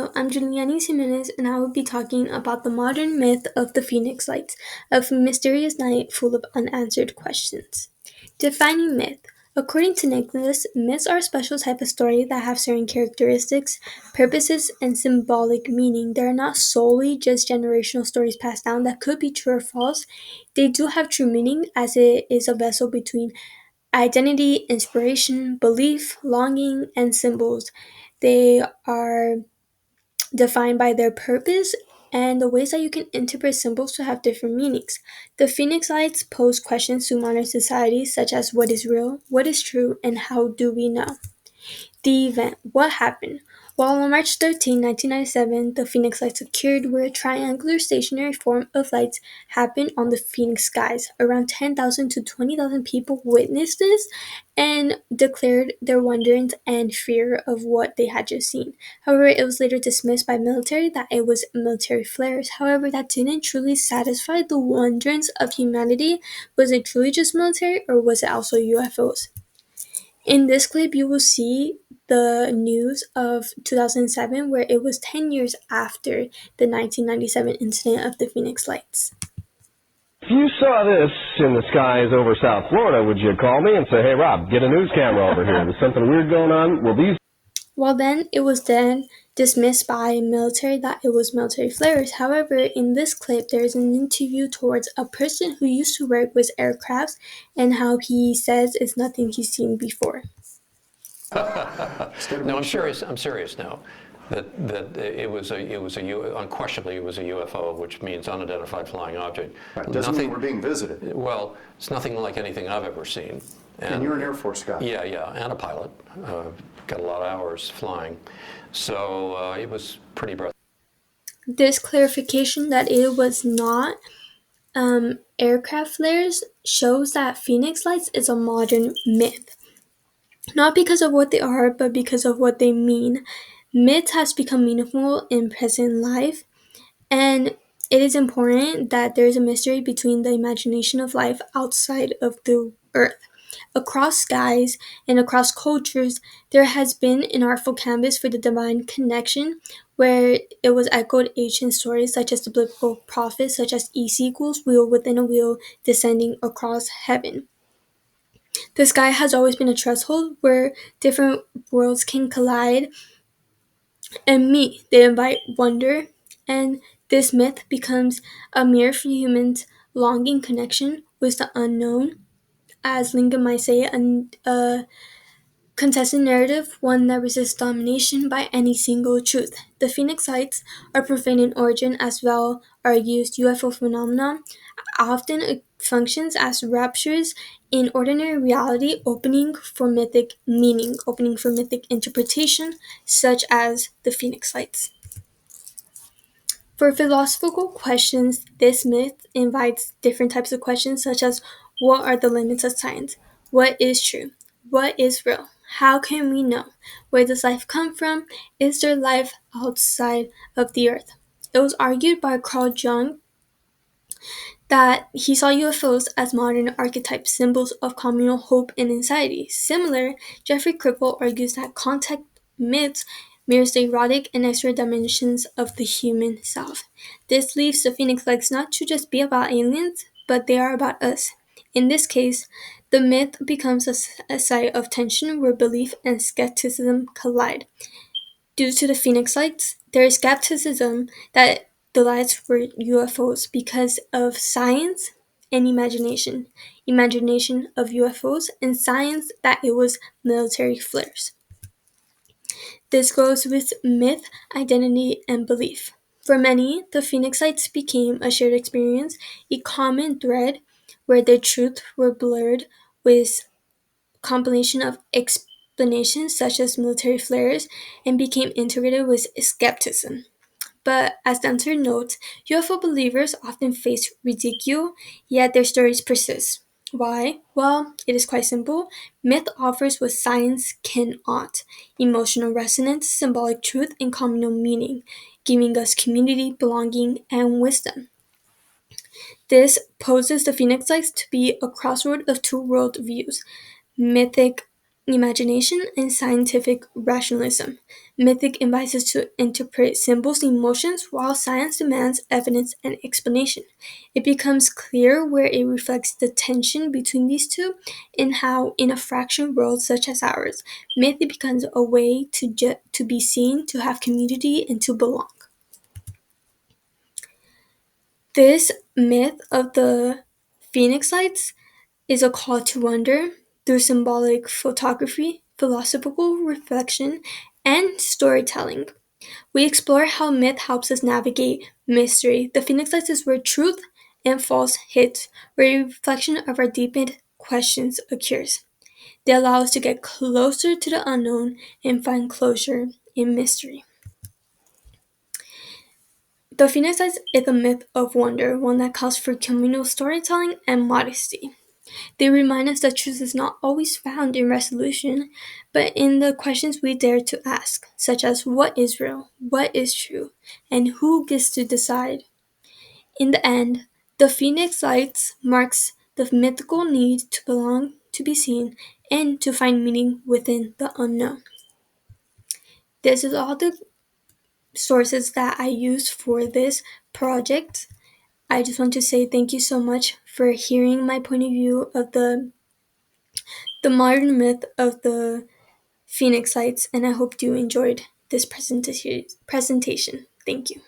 Hello, I'm Julianys Jimenez, and I will be talking about the modern myth of the Phoenix Lights, a mysterious night full of unanswered questions. Defining myth. According to Nicholas, myths are a special type of story that have certain characteristics, purposes, and symbolic meaning. They are not solely just generational stories passed down that could be true or false. They do have true meaning, as it is a vessel between identity, inspiration, belief, longing, and symbols. They are defined by their purpose and the ways that you can interpret symbols to have different meanings. The Phoenix Lights pose questions to modern society, such as what is real, what is true, and how do we know? The event. What happened? Well, on March 13, 1997, the Phoenix Lights occurred, where a triangular stationary form of lights happened on the Phoenix skies. Around 10,000 to 20,000 people witnessed this and declared their wonderment and fear of what they had just seen. However, it was later dismissed by military that it was military flares. However, that didn't truly satisfy the wonderance of humanity. Was it truly just military, or was it also UFOs? In this clip, you will see the news of 2007, where it was 10 years after the 1997 incident of the Phoenix Lights. If you saw this in the skies over South Florida, would you call me and say, hey, Rob, get a news camera over here. There's something weird going on. Well, these... Well, then, it was then dismissed by military that it was military flares. However, in this clip, there is an interview towards a person who used to work with aircrafts and how he says it's nothing he's seen before. No, I'm serious. I'm serious now. That unquestionably it was a UFO, which means unidentified flying object. Right. Doesn't mean we're being visited. Well, it's nothing like anything I've ever seen. And you're an Air Force guy. Yeah, and a pilot. Got a lot of hours flying, so it was pretty breathtaking. This clarification that it was not aircraft flares shows that Phoenix Lights is a modern myth. Not because of what they are, but because of what they mean. Myth has become meaningful in present life, and it is important that there is a mystery between the imagination of life outside of the earth. Across skies and across cultures, there has been an artful canvas for the divine connection, where it was echoed ancient stories such as the biblical prophets, such as E=, wheel within a wheel descending across heaven. The sky has always been a threshold where different worlds can collide and meet. They invite wonder, and this myth becomes a mirror for humans' longing connection with the unknown. As Lincoln might say, a contested narrative, one that resists domination by any single truth. The Phoenix Lights are profane in origin as well argues UFO phenomenon often functions as raptures in ordinary reality, opening for mythic meaning, opening for mythic interpretation, such as the Phoenix Lights. For philosophical questions, this myth invites different types of questions, such as what are the limits of science? What is true? What is real? How can we know? Where does life come from? Is there life outside of the earth? It was argued by Carl Jung that he saw UFOs as modern archetype symbols of communal hope and anxiety. Similar, Jeffrey Kripal argues that contact myths mirrors the erotic and extra dimensions of the human self. This leaves the Phoenix Lights not to just be about aliens, but they are about us. In this case, the myth becomes a site of tension where belief and skepticism collide. Due to the Phoenix Lights, there is skepticism that the lights were UFOs because of science and imagination. Imagination of UFOs and science that it was military flares. This goes with myth, identity, and belief. For many, the Phoenix Lights became a shared experience, a common thread where the truth were blurred with compilation of explanations such as military flares and became integrated with skepticism. But as the answer notes, UFO believers often face ridicule, yet their stories persist. Why? Well, it is quite simple. Myth offers what science cannot: emotional resonance, symbolic truth, and communal meaning, giving us community, belonging, and wisdom. This poses the Phoenix Lights to be a crossroad of two world views: mythic imagination, and scientific rationalism. Mythic invites us to interpret symbols and emotions, while science demands evidence and explanation. It becomes clear where it reflects the tension between these two, and how, in a fractured world such as ours, myth becomes a way to be seen, to have community, and to belong. This myth of the Phoenix Lights is a call to wonder through symbolic photography, philosophical reflection, and storytelling. We explore how myth helps us navigate mystery. The Phoenix Lights is where truth and false hit, where a reflection of our deepened questions occurs. They allow us to get closer to the unknown and find closure in mystery. The Phoenix Lights is a myth of wonder, one that calls for communal storytelling and modesty. They remind us that truth is not always found in resolution, but in the questions we dare to ask, such as what is real, what is true, and who gets to decide. In the end, the Phoenix Lights marks the mythical need to belong, to be seen, and to find meaning within the unknown. This is all the sources that I used for this project. I just want to say thank you so much for hearing my point of view of the modern myth of the Phoenix Lights, and I hope you enjoyed this presentation. Thank you.